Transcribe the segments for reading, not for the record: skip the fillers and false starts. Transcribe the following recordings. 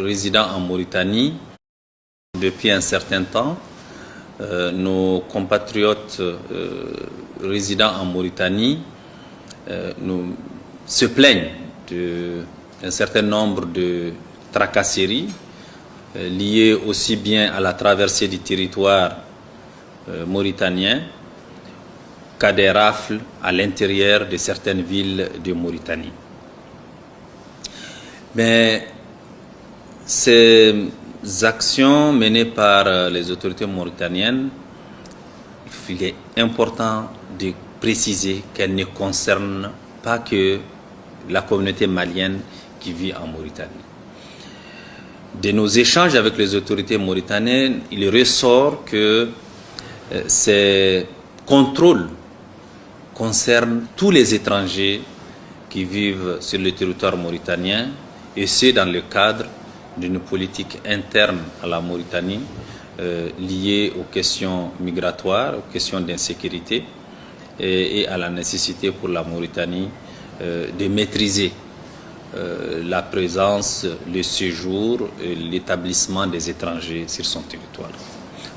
Résidant en Mauritanie depuis un certain temps, nos compatriotes résidant en Mauritanie se plaignent d'un certain nombre de tracasseries liées aussi bien à la traversée du territoire mauritanien qu'à des rafles à l'intérieur de certaines villes de Mauritanie. Mais ces actions menées par les autorités mauritaniennes, il est important de préciser qu'elles ne concernent pas que la communauté malienne qui vit en Mauritanie. De nos échanges avec les autorités mauritaniennes, il ressort que ces contrôles concernent tous les étrangers qui vivent sur le territoire mauritanien, et c'est dans le cadre d'une politique interne à la Mauritanie liée aux questions migratoires, aux questions d'insécurité et à la nécessité pour la Mauritanie de maîtriser la présence, le séjour et l'établissement des étrangers sur son territoire.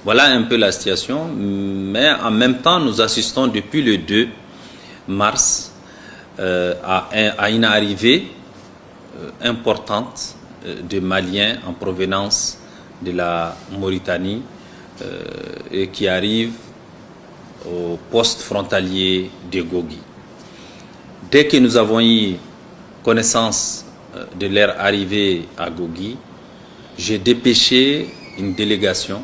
Voilà un peu la situation, mais en même temps nous assistons depuis le 2 mars à une arrivée importante de Maliens en provenance de la Mauritanie et qui arrivent au poste frontalier de Gogui. Dès que nous avons eu connaissance de leur arrivée à Gogui, j'ai dépêché une délégation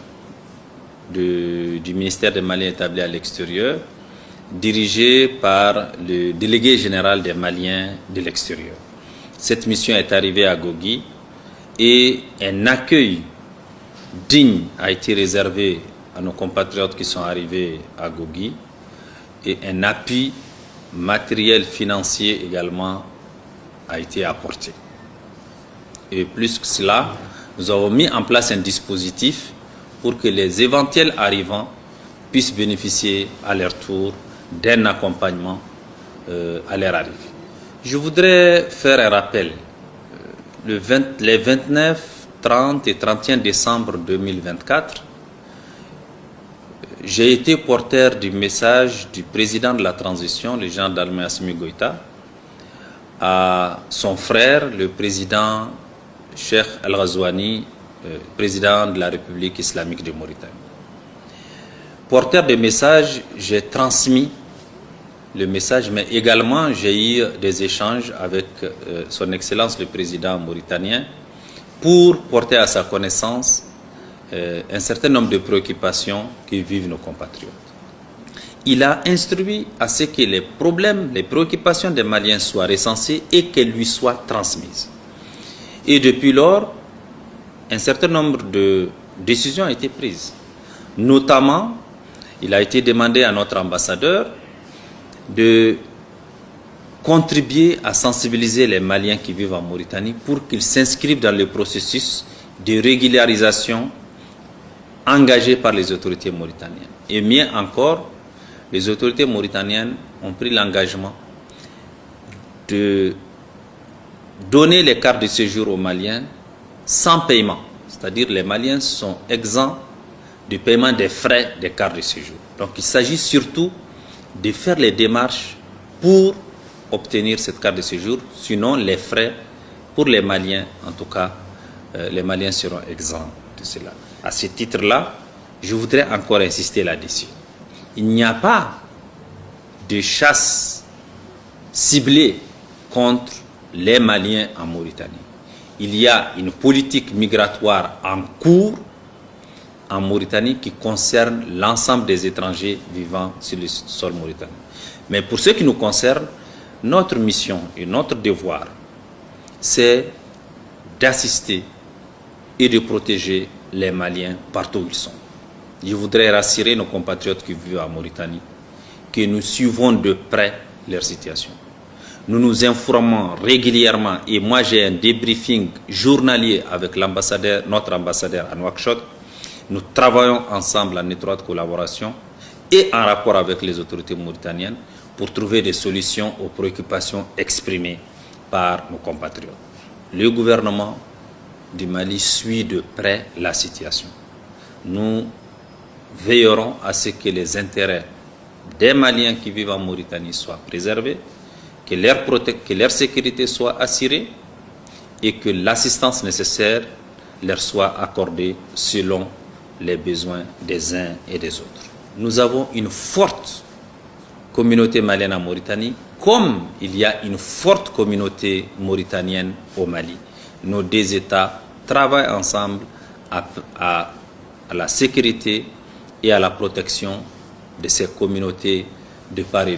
du ministère des Maliens établis à l'extérieur, dirigée par le délégué général des Maliens de l'extérieur. Cette mission est arrivée à Gogui et un accueil digne a été réservé à nos compatriotes qui sont arrivés à Gogui et un appui matériel financier également a été apporté. Et plus que cela, nous avons mis en place un dispositif pour que les éventuels arrivants puissent bénéficier à leur tour d'un accompagnement à leur arrivée. Je voudrais faire un rappel. Les 29, 30 et 31 décembre 2024, j'ai été porteur du message du président de la transition, le général d'armée Assimi Goïta, à son frère, le président Cheikh El-Ghazouani, président de la République islamique de Mauritanie. Porteur de message, j'ai transmis le message, mais également j'ai eu des échanges avec son Excellence le président mauritanien pour porter à sa connaissance un certain nombre de préoccupations que vivent nos compatriotes. Il a instruit à ce que les problèmes, les préoccupations des Maliens soient recensées et qu'elles lui soient transmises. Et depuis lors, un certain nombre de décisions ont été prises. Notamment, il a été demandé à notre ambassadeur de contribuer à sensibiliser les Maliens qui vivent en Mauritanie pour qu'ils s'inscrivent dans le processus de régularisation engagé par les autorités mauritaniennes. Et mieux encore, les autorités mauritaniennes ont pris l'engagement de donner les cartes de séjour aux Maliens sans paiement. C'est-à-dire les Maliens sont exempts du paiement des frais des cartes de séjour. Donc il s'agit surtout de faire les démarches pour obtenir cette carte de séjour, sinon les frais pour les Maliens, en tout cas, les Maliens seront exempts de cela. À ce titre-là, je voudrais encore insister là-dessus. Il n'y a pas de chasse ciblée contre les Maliens en Mauritanie. Il y a une politique migratoire en cours en Mauritanie qui concerne l'ensemble des étrangers vivant sur le sol mauritanien. Mais pour ce qui nous concerne, notre mission et notre devoir, c'est d'assister et de protéger les Maliens partout où ils sont. Je voudrais rassurer nos compatriotes qui vivent en Mauritanie que nous suivons de près leur situation. Nous nous informons régulièrement et moi j'ai un débriefing journalier avec l'ambassadeur, notre ambassadeur à Nouakchott. Nous travaillons ensemble en étroite collaboration et en rapport avec les autorités mauritaniennes pour trouver des solutions aux préoccupations exprimées par nos compatriotes. Le gouvernement du Mali suit de près la situation. Nous veillerons à ce que les intérêts des Maliens qui vivent en Mauritanie soient préservés, que leur sécurité soit assurée et que l'assistance nécessaire leur soit accordée selon les besoins des uns et des autres. Nous avons une forte communauté malienne en Mauritanie, comme il y a une forte communauté mauritanienne au Mali. Nos deux États travaillent ensemble à la sécurité et à la protection de ces communautés de part et d'autre.